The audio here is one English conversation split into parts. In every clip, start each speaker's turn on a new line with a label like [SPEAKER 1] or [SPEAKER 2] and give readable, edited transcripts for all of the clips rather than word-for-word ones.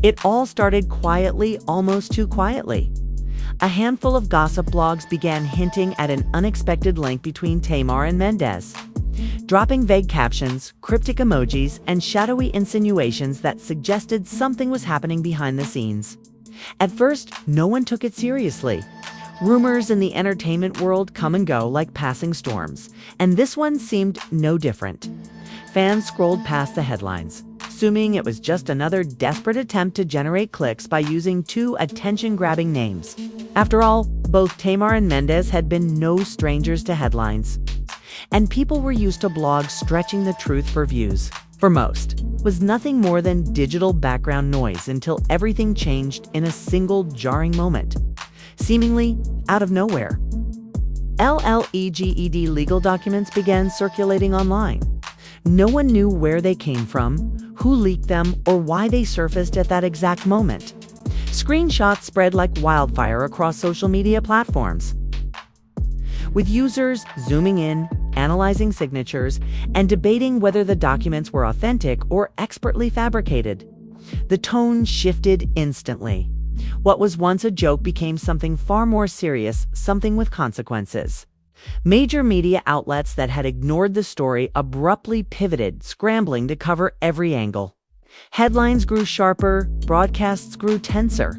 [SPEAKER 1] It all started quietly, almost too quietly. A handful of gossip blogs began hinting at an unexpected link between Tamar and Mendeecees, dropping vague captions, cryptic emojis, and shadowy insinuations that suggested something was happening behind the scenes. At first, no one took it seriously. Rumors in the entertainment world come and go like passing storms, and this one seemed no different. Fans scrolled past the headlines, assuming it was just another desperate attempt to generate clicks by using two attention-grabbing names. After all, both Tamar and Mendeecees had been no strangers to headlines, and people were used to blogs stretching the truth for views. For most, was nothing more than digital background noise until everything changed in a single jarring moment, seemingly out of nowhere. LLEGED legal documents began circulating online. No one knew where they came from, who leaked them, or why they surfaced at that exact moment. Screenshots spread like wildfire across social media platforms, with users zooming in, analyzing signatures, and debating whether the documents were authentic or expertly fabricated. The tone shifted instantly. What was once a joke became something far more serious, something with consequences. Major media outlets that had ignored the story abruptly pivoted, scrambling to cover every angle. Headlines grew sharper, broadcasts grew tenser,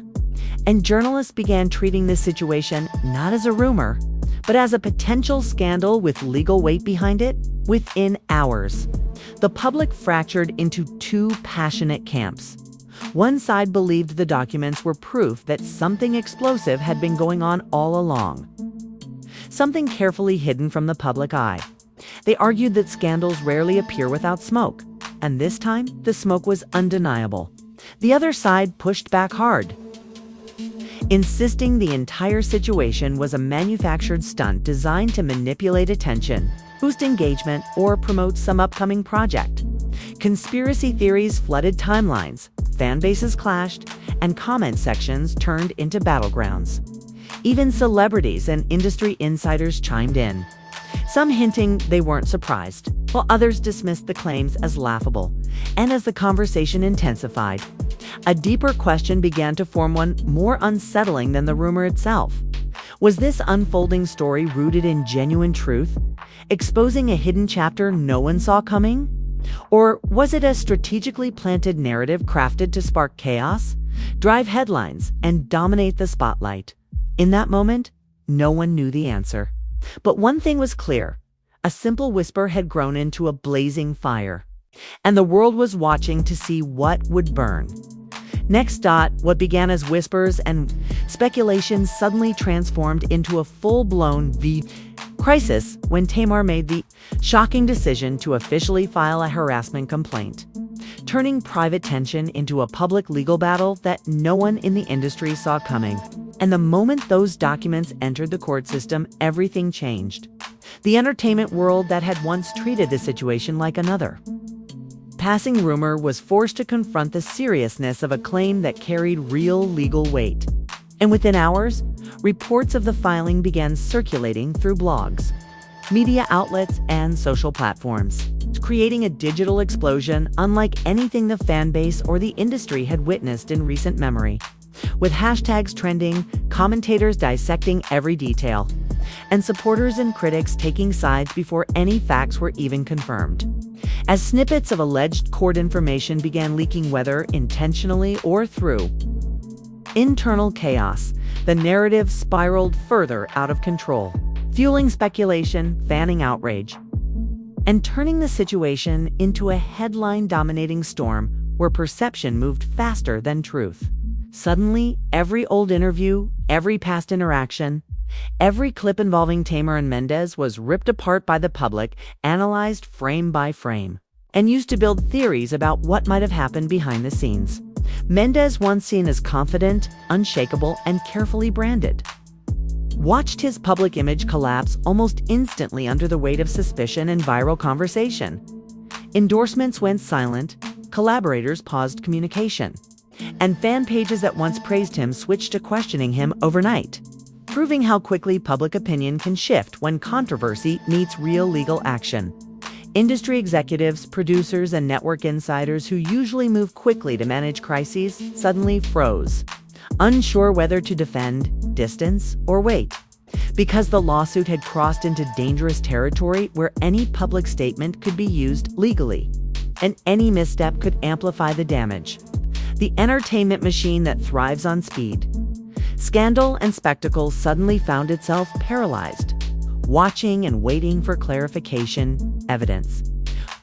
[SPEAKER 1] and journalists began treating this situation not as a rumor, but as a potential scandal with legal weight behind it. Within hours, the public fractured into two passionate camps. One side believed the documents were proof that something explosive had been going on all along, something carefully hidden from the public eye. They argued that scandals rarely appear without smoke, and this time the smoke was undeniable. The other side pushed back hard, insisting the entire situation was a manufactured stunt designed to manipulate attention, boost engagement, or promote some upcoming project. Conspiracy theories flooded timelines, fan bases clashed, and comment sections turned into battlegrounds. Even celebrities and industry insiders chimed in, some hinting they weren't surprised, while others dismissed the claims as laughable. And as the conversation intensified, a deeper question began to form, one more unsettling than the rumor itself. Was this unfolding story rooted in genuine truth, exposing a hidden chapter no one saw coming? Or was it a strategically planted narrative crafted to spark chaos, drive headlines, and dominate the spotlight? In that moment, no one knew the answer. But one thing was clear: a simple whisper had grown into a blazing fire, and the world was watching to see what would burn. Next, what began as whispers and speculation suddenly transformed into a full-blown crisis when Tamar made the shocking decision to officially file a harassment complaint, turning private tension into a public legal battle that no one in the industry saw coming. And the moment those documents entered the court system, everything changed. The entertainment world that had once treated the situation like another passing rumor was forced to confront the seriousness of a claim that carried real legal weight. And within hours, reports of the filing began circulating through blogs, media outlets, and social platforms, creating a digital explosion unlike anything the fan base or the industry had witnessed in recent memory. With hashtags trending, commentators dissecting every detail, and supporters and critics taking sides before any facts were even confirmed. As snippets of alleged court information began leaking, whether intentionally or through internal chaos, the narrative spiraled further out of control, fueling speculation, fanning outrage, and turning the situation into a headline-dominating storm where perception moved faster than truth. Suddenly, every old interview, every past interaction, every clip involving Tamar and Mendeecees was ripped apart by the public, analyzed frame by frame, and used to build theories about what might have happened behind the scenes. Mendeecees, once seen as confident, unshakable, and carefully branded, watched his public image collapse almost instantly under the weight of suspicion and viral conversation. Endorsements went silent, collaborators paused communication, and fan pages that once praised him switched to questioning him overnight, proving how quickly public opinion can shift when controversy meets real legal action. Industry executives, producers, and network insiders who usually move quickly to manage crises suddenly froze, unsure whether to defend, distance, or wait. Because the lawsuit had crossed into dangerous territory where any public statement could be used legally, and any misstep could amplify the damage. The entertainment machine that thrives on speed, scandal and spectacle suddenly found itself paralyzed, watching and waiting for clarification, evidence,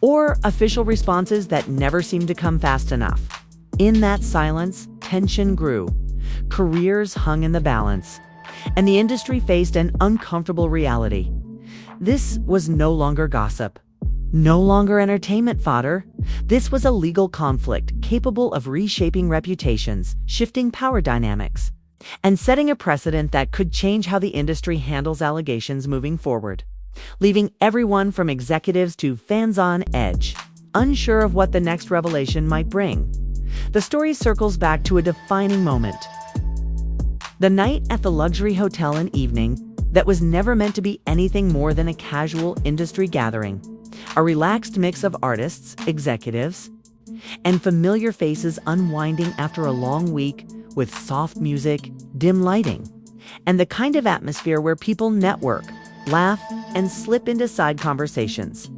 [SPEAKER 1] or official responses that never seemed to come fast enough. In that silence, tension grew. Careers hung in the balance, and the industry faced an uncomfortable reality. This was no longer gossip, no longer entertainment fodder. This was a legal conflict capable of reshaping reputations, shifting power dynamics, and setting a precedent that could change how the industry handles allegations moving forward, leaving everyone from executives to fans on edge, unsure of what the next revelation might bring. The story circles back to a defining moment. The night at the luxury hotel and evening that was never meant to be anything more than a casual industry gathering, a relaxed mix of artists, executives, and familiar faces unwinding after a long week with soft music, dim lighting, and the kind of atmosphere where people network, laugh, and slip into side conversations.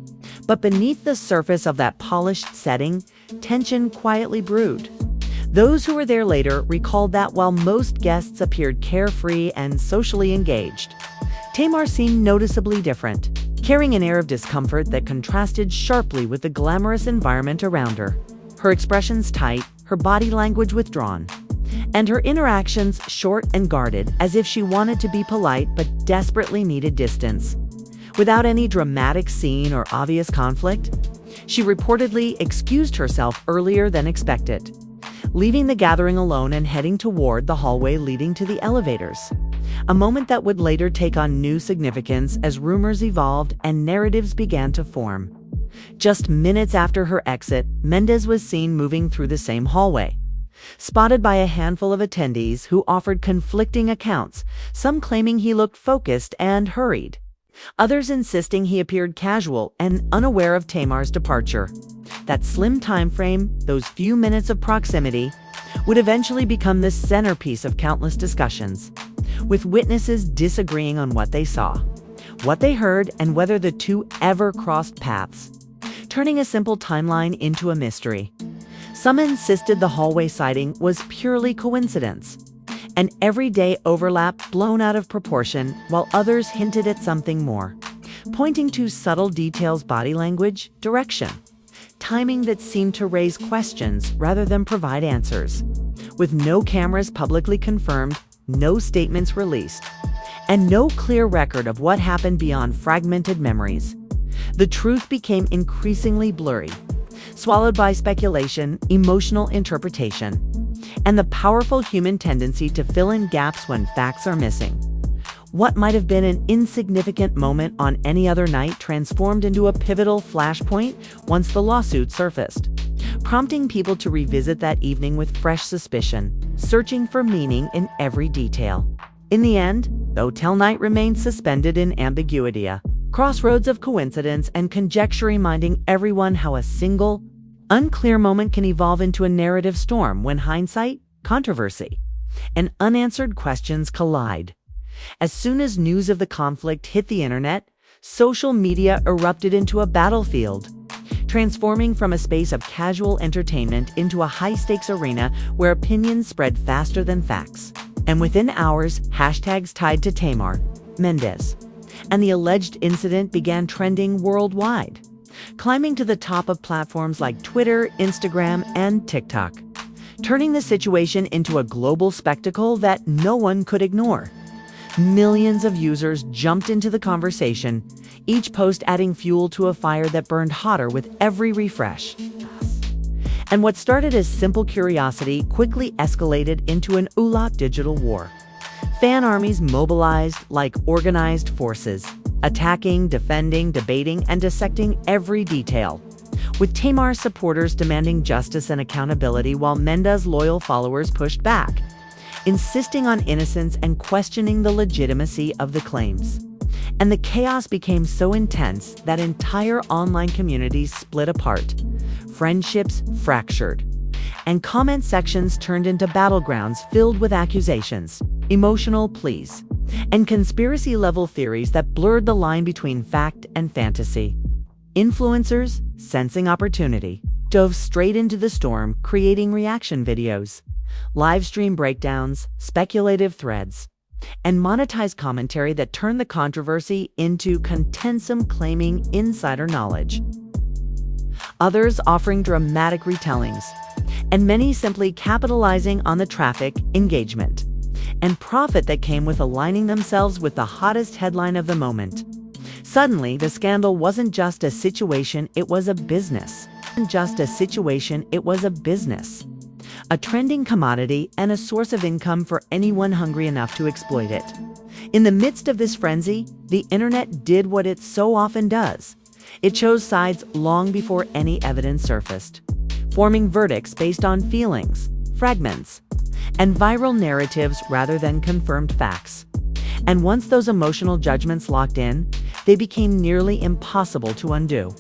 [SPEAKER 1] But beneath the surface of that polished setting, tension quietly brewed. Those who were there later recalled that while most guests appeared carefree and socially engaged, Tamar seemed noticeably different, carrying an air of discomfort that contrasted sharply with the glamorous environment around her. Her expressions tight, her body language withdrawn, and her interactions short and guarded, as if she wanted to be polite but desperately needed distance. Without any dramatic scene or obvious conflict, she reportedly excused herself earlier than expected, leaving the gathering alone and heading toward the hallway leading to the elevators. A moment that would later take on new significance as rumors evolved and narratives began to form. Just minutes after her exit, Mendeecees was seen moving through the same hallway, spotted by a handful of attendees who offered conflicting accounts, some claiming he looked focused and hurried, others insisting he appeared casual and unaware of Tamar's departure. That slim time frame, those few minutes of proximity, would eventually become the centerpiece of countless discussions, with witnesses disagreeing on what they saw, what they heard, and whether the two ever crossed paths, turning a simple timeline into a mystery. Some insisted the hallway sighting was purely coincidence, an everyday overlap blown out of proportion, while others hinted at something more, pointing to subtle details, body language, direction, timing that seemed to raise questions rather than provide answers. With no cameras publicly confirmed, no statements released, and no clear record of what happened beyond fragmented memories, the truth became increasingly blurry, swallowed by speculation, emotional interpretation, and the powerful human tendency to fill in gaps when facts are missing. What might have been an insignificant moment on any other night transformed into a pivotal flashpoint once the lawsuit surfaced, prompting people to revisit that evening with fresh suspicion, searching for meaning in every detail. In the end, the hotel night remained suspended in ambiguity, a crossroads of coincidence and conjecture, reminding everyone how a single, unclear moment can evolve into a narrative storm when hindsight, controversy, and unanswered questions collide. As soon as news of the conflict hit the internet, social media erupted into a battlefield, transforming from a space of casual entertainment into a high-stakes arena where opinions spread faster than facts. And within hours, hashtags tied to Tamar, Mendeecees, and the alleged incident began trending worldwide, climbing to the top of platforms like Twitter, Instagram, and TikTok, turning the situation into a global spectacle that no one could ignore. Millions of users jumped into the conversation, each post adding fuel to a fire that burned hotter with every refresh. And what started as simple curiosity quickly escalated into an digital war. Fan armies mobilized like organized forces, attacking, defending, debating, and dissecting every detail, with Tamar's supporters demanding justice and accountability while Mendeecees' loyal followers pushed back, insisting on innocence and questioning the legitimacy of the claims. And the chaos became so intense that entire online communities split apart, friendships fractured, and comment sections turned into battlegrounds filled with accusations, emotional pleas, and conspiracy-level theories that blurred the line between fact and fantasy. Influencers, sensing opportunity, dove straight into the storm, creating reaction videos, live stream breakdowns, speculative threads, and monetized commentary that turned the controversy into contensum claiming insider knowledge. Others offering dramatic retellings, and many simply capitalizing on the traffic, engagement, and profit that came with aligning themselves with the hottest headline of the moment. Suddenly, the scandal wasn't just a situation, it was a business. A trending commodity and a source of income for anyone hungry enough to exploit it. In the midst of this frenzy, the internet did what it so often does. It chose sides long before any evidence surfaced, forming verdicts based on feelings, fragments, and viral narratives rather than confirmed facts. And once those emotional judgments locked in, they became nearly impossible to undo.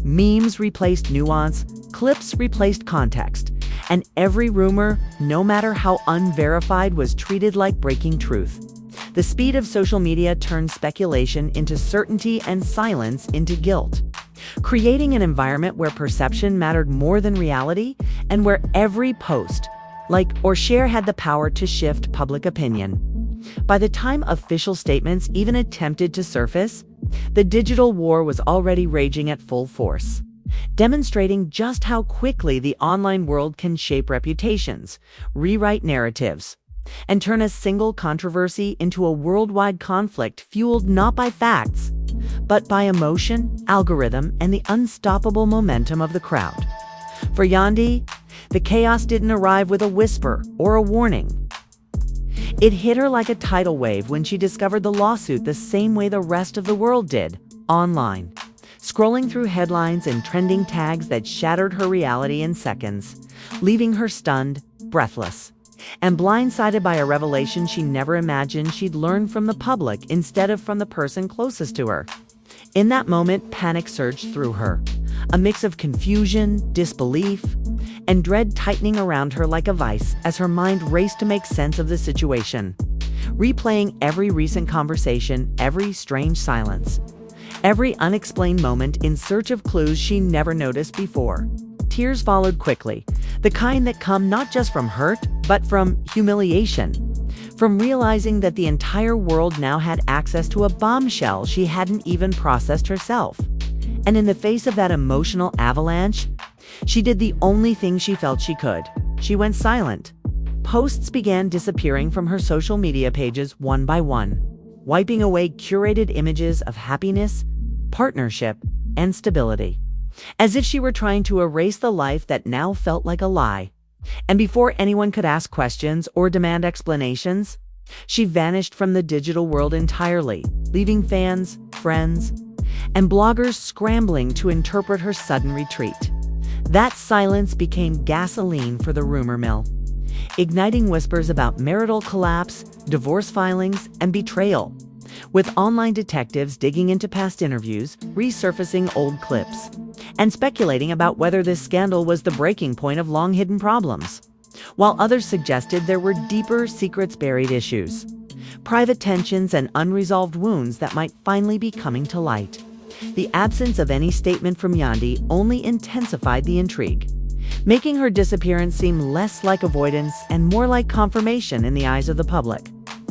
[SPEAKER 1] Memes replaced nuance, clips replaced context, and every rumor, no matter how unverified, was treated like breaking truth. The speed of social media turned speculation into certainty and silence into guilt, creating an environment where perception mattered more than reality and where every post, like or share had the power to shift public opinion. By the time official statements even attempted to surface, the digital war was already raging at full force, demonstrating just how quickly the online world can shape reputations, rewrite narratives, and turn a single controversy into a worldwide conflict fueled not by facts, but by emotion, algorithm, and the unstoppable momentum of the crowd. For Yandy, the chaos didn't arrive with a whisper or a warning. It hit her like a tidal wave when she discovered the lawsuit the same way the rest of the world did, online, scrolling through headlines and trending tags that shattered her reality in seconds, leaving her stunned, breathless, and blindsided by a revelation she never imagined she'd learn from the public instead of from the person closest to her. In that moment, panic surged through her, a mix of confusion, disbelief, and dread tightening around her like a vice as her mind raced to make sense of the situation, replaying every recent conversation, every strange silence, every unexplained moment in search of clues she never noticed before. Tears followed quickly, the kind that come not just from hurt, but from humiliation, from realizing that the entire world now had access to a bombshell she hadn't even processed herself. And in the face of that emotional avalanche, she did the only thing she felt she could. She went silent. Posts began disappearing from her social media pages one by one, wiping away curated images of happiness, partnership, and stability, as if she were trying to erase the life that now felt like a lie. And before anyone could ask questions or demand explanations, she vanished from the digital world entirely, leaving fans, friends, and bloggers scrambling to interpret her sudden retreat. That silence became gasoline for the rumor mill, igniting whispers about marital collapse, divorce filings, and betrayal, with online detectives digging into past interviews, resurfacing old clips, and speculating about whether this scandal was the breaking point of long-hidden problems, while others suggested there were deeper secrets, buried issues, private tensions, and unresolved wounds that might finally be coming to light. The absence of any statement from Yandy only intensified the intrigue, making her disappearance seem less like avoidance and more like confirmation in the eyes of the public.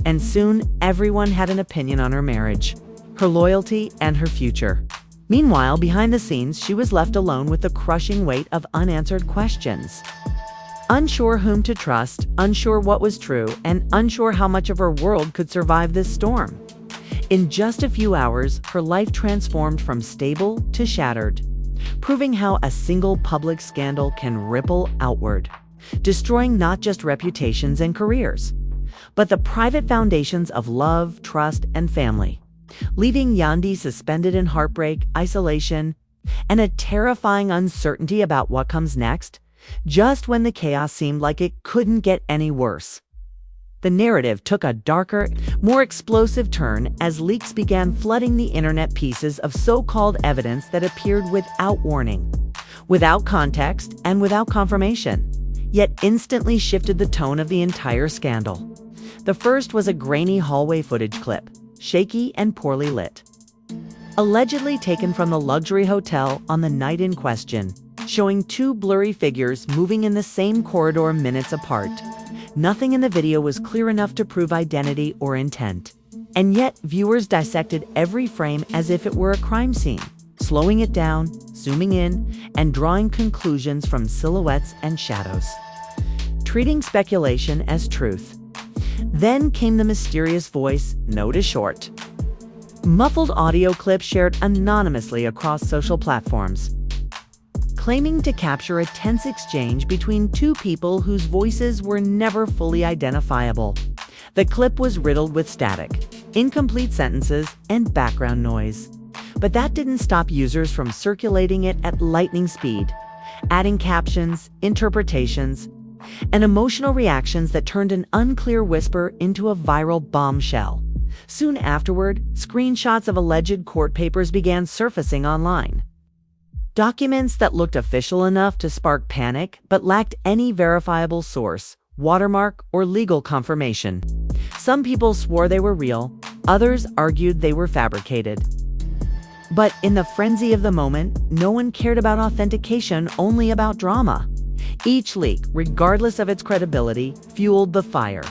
[SPEAKER 1] And soon, everyone had an opinion on her marriage, her loyalty, and her future. Meanwhile, behind the scenes, she was left alone with the crushing weight of unanswered questions. Unsure whom to trust, unsure what was true, and unsure how much of her world could survive this storm. In just a few hours, her life transformed from stable to shattered, proving how a single public scandal can ripple outward, destroying not just reputations and careers, but the private foundations of love, trust, and family, leaving Yandy suspended in heartbreak, isolation, and a terrifying uncertainty about what comes next, just when the chaos seemed like it couldn't get any worse. the narrative took a darker, more explosive turn as leaks began flooding the internet pieces of so-called evidence that appeared without warning, without context, and without confirmation, yet instantly shifted the tone of the entire scandal. The first was a grainy hallway footage clip, shaky and poorly lit, allegedly taken from the luxury hotel on the night in question, showing two blurry figures moving in the same corridor minutes apart. Nothing in the video was clear enough to prove identity or intent. And yet, viewers dissected every frame as if it were a crime scene, slowing it down, zooming in, and drawing conclusions from silhouettes and shadows, treating speculation as truth. Then came the mysterious voice, notice short. Muffled audio clips shared anonymously across social platforms, claiming to capture a tense exchange between two people whose voices were never fully identifiable. The clip was riddled with static, incomplete sentences, and background noise. But that didn't stop users from circulating it at lightning speed, adding captions, interpretations, and emotional reactions that turned an unclear whisper into a viral bombshell. Soon afterward, screenshots of alleged court papers began surfacing online. Documents that looked official enough to spark panic but lacked any verifiable source, watermark, or legal confirmation. Some people swore they were real, others argued they were fabricated. But in the frenzy of the moment, no one cared about authentication, only about drama. Each leak, regardless of its credibility, fueled the fire,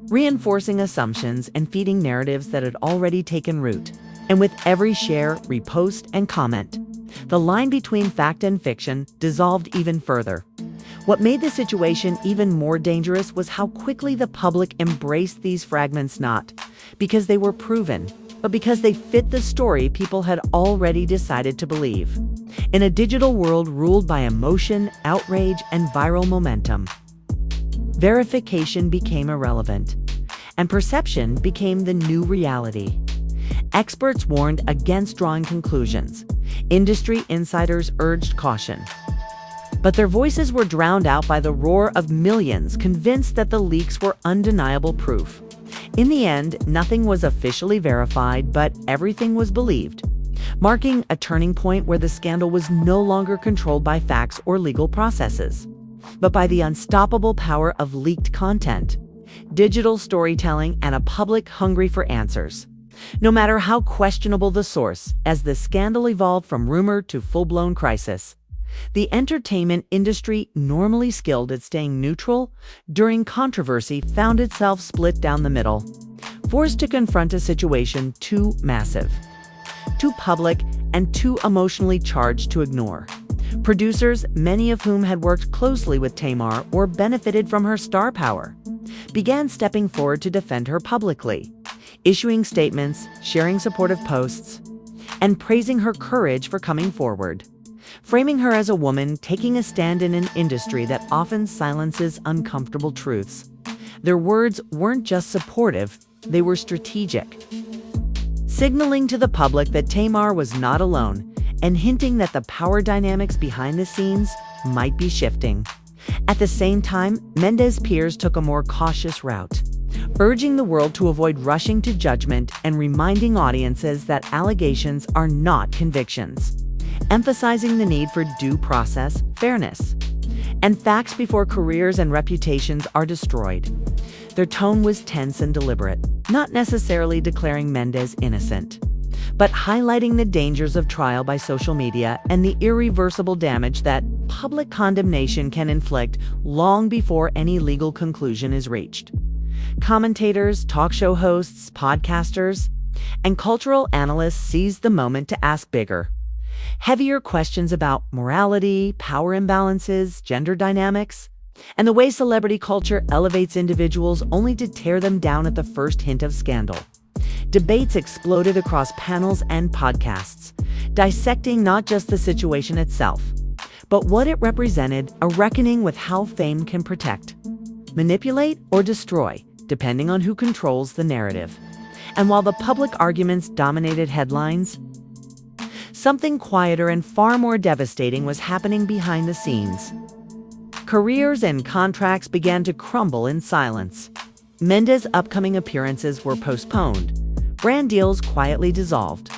[SPEAKER 1] reinforcing assumptions and feeding narratives that had already taken root. And with every share, repost, and comment, the line between fact and fiction dissolved even further. What made the situation even more dangerous was how quickly the public embraced these fragments, not because they were proven, but because they fit the story people had already decided to believe. In a digital world ruled by emotion, outrage, and viral momentum, verification became irrelevant, and perception became the new reality. Experts warned against drawing conclusions. Industry insiders urged caution. But their voices were drowned out by the roar of millions convinced that the leaks were undeniable proof. In the end, nothing was officially verified, but everything was believed, marking a turning point where the scandal was no longer controlled by facts or legal processes, but by the unstoppable power of leaked content, digital storytelling, and a public hungry for answers. No matter how questionable the source, as the scandal evolved from rumor to full-blown crisis, the entertainment industry, normally skilled at staying neutral during controversy, found itself split down the middle, forced to confront a situation too massive, too public, and too emotionally charged to ignore. Producers, many of whom had worked closely with Tamar or benefited from her star power, began stepping forward to defend her publicly, issuing statements, sharing supportive posts, and praising her courage for coming forward, framing her as a woman taking a stand in an industry that often silences uncomfortable truths. Their words weren't just supportive, they were strategic, signaling to the public that Tamar was not alone and hinting that the power dynamics behind the scenes might be shifting. At the same time, Mendeecees' peers took a more cautious route, urging the world to avoid rushing to judgment and reminding audiences that allegations are not convictions, emphasizing the need for due process, fairness, and facts before careers and reputations are destroyed. Their tone was tense and deliberate, not necessarily declaring Mendeecees innocent, but highlighting the dangers of trial by social media and the irreversible damage that public condemnation can inflict long before any legal conclusion is reached. Commentators, talk show hosts, podcasters, and cultural analysts seized the moment to ask bigger, heavier questions about morality, power imbalances, gender dynamics, and the way celebrity culture elevates individuals only to tear them down at the first hint of scandal. Debates exploded across panels and podcasts, dissecting not just the situation itself, but what it represented, a reckoning with how fame can protect, manipulate, or destroy, depending on who controls the narrative. And while the public arguments dominated headlines, something quieter and far more devastating was happening behind the scenes. Careers and contracts began to crumble in silence. Mendeecees' upcoming appearances were postponed, brand deals quietly dissolved,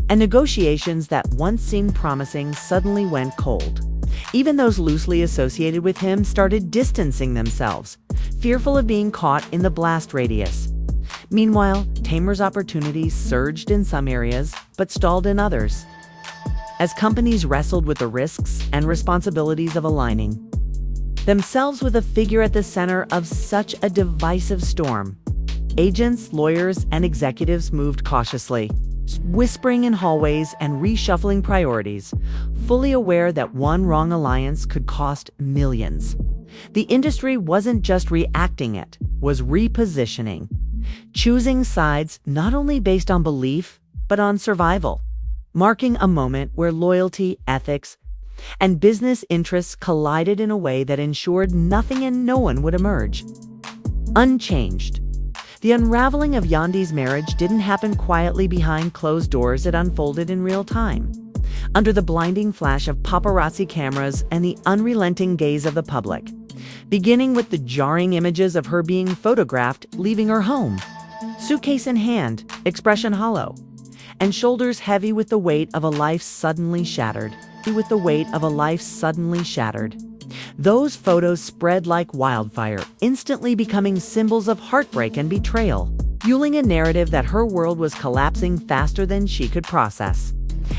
[SPEAKER 1] and negotiations that once seemed promising suddenly went cold. Even those loosely associated with him started distancing themselves, fearful of being caught in the blast radius. Meanwhile, Tamar's opportunities surged in some areas, but stalled in others, as companies wrestled with the risks and responsibilities of aligning themselves with a figure at the center of such a divisive storm. Agents, lawyers, and executives moved cautiously, whispering in hallways and reshuffling priorities, fully aware that one wrong alliance could cost millions. The industry wasn't just reacting, it was repositioning, choosing sides not only based on belief, but on survival, marking a moment where loyalty, ethics, and business interests collided in a way that ensured nothing and no one would emerge unchanged. The unraveling of Yandy's marriage didn't happen quietly behind closed doors. It unfolded in real time, under the blinding flash of paparazzi cameras and the unrelenting gaze of the public, beginning with the jarring images of her being photographed leaving her home, suitcase in hand, expression hollow, and shoulders heavy with the weight of a life suddenly shattered. Those photos spread like wildfire, instantly becoming symbols of heartbreak and betrayal, fueling a narrative that her world was collapsing faster than she could process.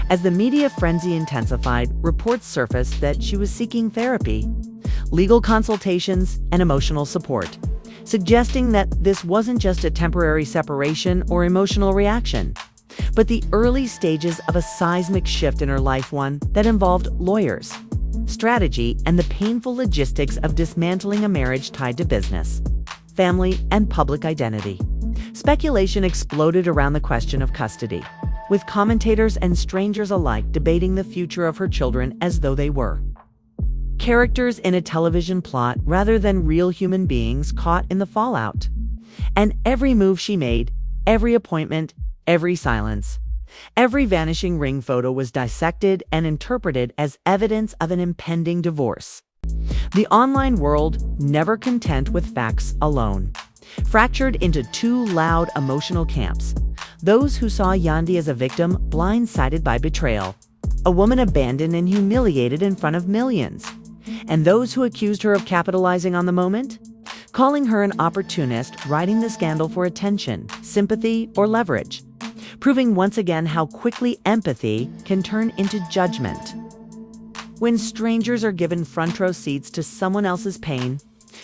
[SPEAKER 1] As the media frenzy intensified, reports surfaced that she was seeking therapy, legal consultations, and emotional support, suggesting that this wasn't just a temporary separation or emotional reaction, but the early stages of a seismic shift in her life, one that involved lawyers, strategy, and the painful logistics of dismantling a marriage tied to business, family, and public identity. Speculation exploded around the question of custody, with commentators and strangers alike debating the future of her children as though they were characters in a television plot rather than real human beings caught in the fallout. And every move she made, every appointment, every silence, every vanishing ring photo was dissected and interpreted as evidence of an impending divorce. The online world, never content with facts alone, fractured into two loud emotional camps: those who saw Yandy as a victim blindsided by betrayal, a woman abandoned and humiliated in front of millions, and those who accused her of capitalizing on the moment, calling her an opportunist riding the scandal for attention, sympathy, or leverage, proving once again how quickly empathy can turn into judgment when strangers are given front row seats to someone else's pain.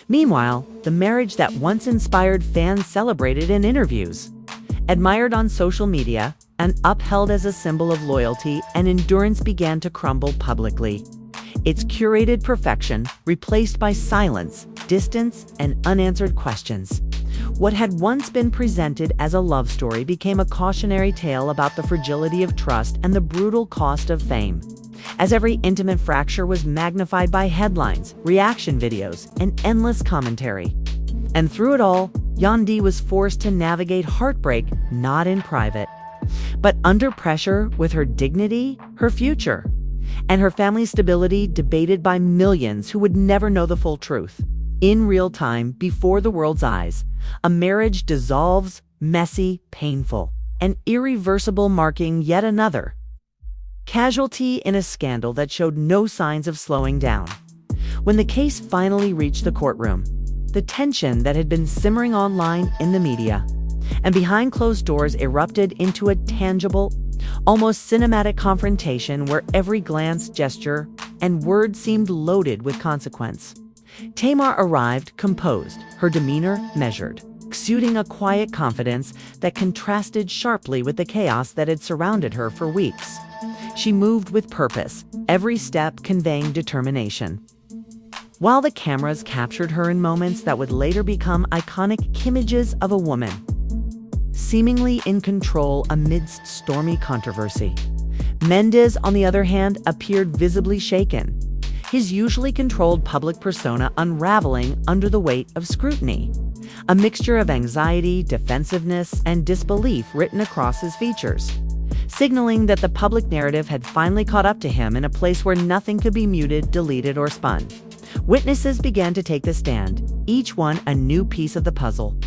[SPEAKER 1] Meanwhile, the marriage that once inspired fans celebrated in interviews, admired on social media, and upheld as a symbol of loyalty and endurance began to crumble publicly, its curated perfection replaced by silence, distance, and unanswered questions. What had once been presented as a love story became a cautionary tale about the fragility of trust and the brutal cost of fame, as every intimate fracture was magnified by headlines, reaction videos, and endless commentary. And through it all, Yandy was forced to navigate heartbreak not in private, but under pressure, with her dignity, her future, and her family's stability debated by millions who would never know the full truth. In real time, before the world's eyes, a marriage dissolves, messy, painful, and irreversible, marking yet another casualty in a scandal that showed no signs of slowing down. When the case finally reached the courtroom, the tension that had been simmering online, in the media, and behind closed doors erupted into a tangible, almost cinematic confrontation where every glance, gesture, and word seemed loaded with consequence. Tamar arrived composed, her demeanor measured, exuding a quiet confidence that contrasted sharply with the chaos that had surrounded her for weeks. She moved with purpose, every step conveying determination. While the cameras captured her in moments that would later become iconic images of a woman seemingly in control amidst stormy controversy, Mendeecees, on the other hand, appeared visibly shaken, his usually controlled public persona unraveling under the weight of scrutiny, a mixture of anxiety, defensiveness, and disbelief written across his features, signaling that the public narrative had finally caught up to him in a place where nothing could be muted, deleted, or spun. Witnesses began to take the stand, each one a new piece of the puzzle.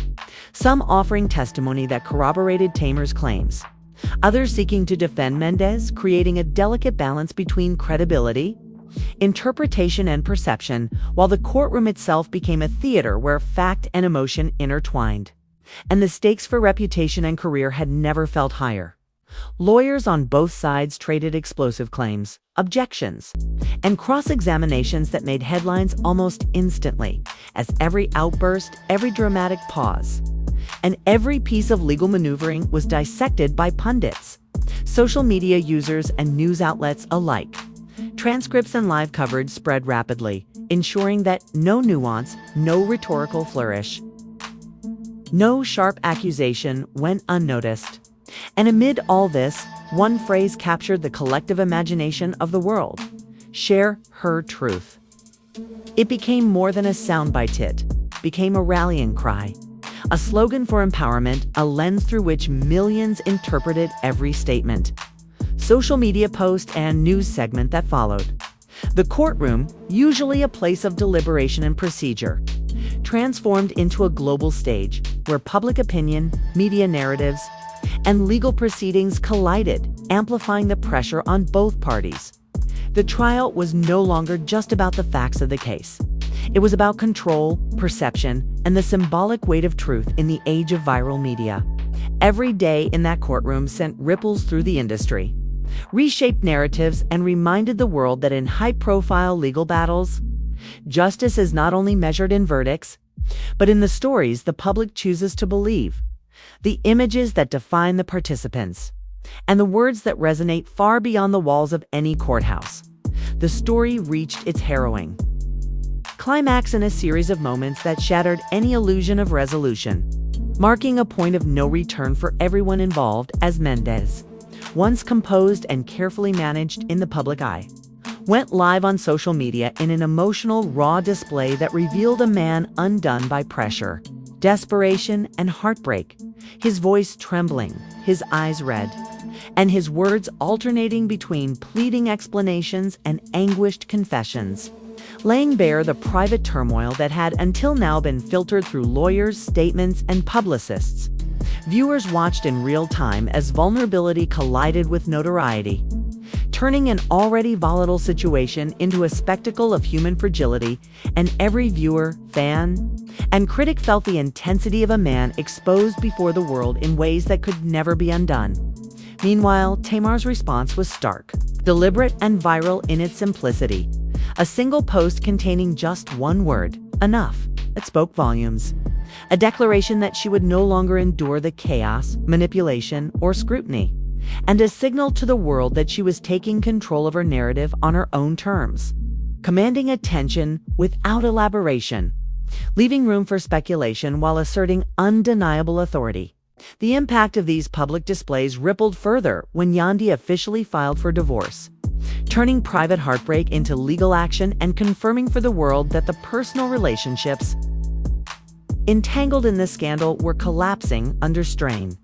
[SPEAKER 1] Some offering testimony that corroborated Tamar's claims, others seeking to defend Mendeecees, creating a delicate balance between credibility, interpretation, and perception, while the courtroom itself became a theater where fact and emotion intertwined. And the stakes for reputation and career had never felt higher. Lawyers on both sides traded explosive claims, objections, and cross-examinations that made headlines almost instantly, as every outburst, every dramatic pause, and every piece of legal maneuvering was dissected by pundits, social media users, and news outlets alike. Transcripts and live coverage spread rapidly, ensuring that no nuance, no rhetorical flourish, no sharp accusation went unnoticed. And amid all this, one phrase captured the collective imagination of the world: share her truth. It became more than a soundbite, it became a rallying cry, a slogan for empowerment, a lens through which millions interpreted every statement, social media post, and news segment that followed. The courtroom, usually a place of deliberation and procedure, transformed into a global stage where public opinion, media narratives, and legal proceedings collided, amplifying the pressure on both parties. The trial was no longer just about the facts of the case. It was about control, perception, and the symbolic weight of truth in the age of viral media. Every day in that courtroom sent ripples through the industry, reshaped narratives, and reminded the world that in high-profile legal battles, justice is not only measured in verdicts, but in the stories the public chooses to believe, the images that define the participants, and the words that resonate far beyond the walls of any courthouse. The story reached its harrowing climax in a series of moments that shattered any illusion of resolution, marking a point of no return for everyone involved as Mendeecees, once composed and carefully managed in the public eye, went live on social media in an emotional, raw display that revealed a man undone by pressure, desperation, and heartbreak, his voice trembling, his eyes red, and his words alternating between pleading explanations and anguished confessions, laying bare the private turmoil that had until now been filtered through lawyers, statements, and publicists. Viewers watched in real time as vulnerability collided with notoriety, turning an already volatile situation into a spectacle of human fragility, and every viewer, fan, and critic felt the intensity of a man exposed before the world in ways that could never be undone. Meanwhile, Tamar's response was stark, deliberate, and viral in its simplicity. A single post containing just one word, enough, that spoke volumes. A declaration that she would no longer endure the chaos, manipulation, or scrutiny, and a signal to the world that she was taking control of her narrative on her own terms, commanding attention without elaboration, leaving room for speculation while asserting undeniable authority. The impact of these public displays rippled further when Yandy officially filed for divorce, turning private heartbreak into legal action and confirming for the world that the personal relationships entangled in this scandal were collapsing under strain.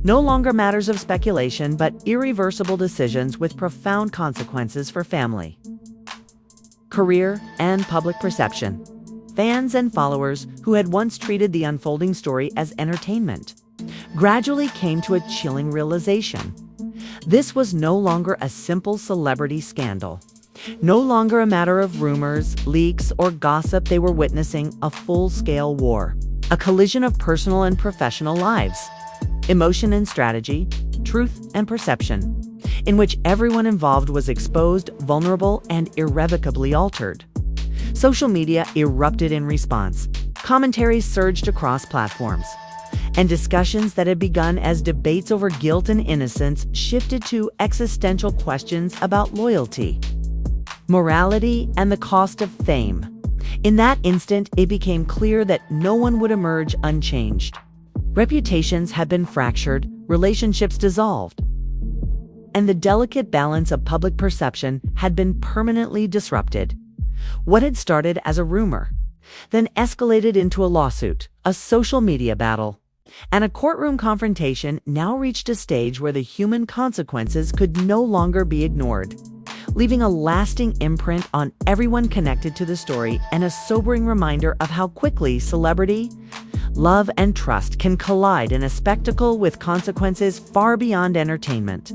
[SPEAKER 1] No longer matters of speculation, but irreversible decisions with profound consequences for family, career, and public perception. Fans and followers who had once treated the unfolding story as entertainment gradually came to a chilling realization. This was no longer a simple celebrity scandal, no longer a matter of rumors, leaks, or gossip. They were witnessing a full-scale war, a collision of personal and professional lives, emotion and strategy, truth and perception, in which everyone involved was exposed, vulnerable, and irrevocably altered. Social media erupted in response. Commentaries surged across platforms, and discussions that had begun as debates over guilt and innocence shifted to existential questions about loyalty, morality, and the cost of fame. In that instant, it became clear that no one would emerge unchanged. Reputations had been fractured, relationships dissolved, and the delicate balance of public perception had been permanently disrupted. What had started as a rumor, then escalated into a lawsuit, a social media battle, and a courtroom confrontation now reached a stage where the human consequences could no longer be ignored, leaving a lasting imprint on everyone connected to the story and a sobering reminder of how quickly celebrity, love, and trust can collide in a spectacle with consequences far beyond entertainment.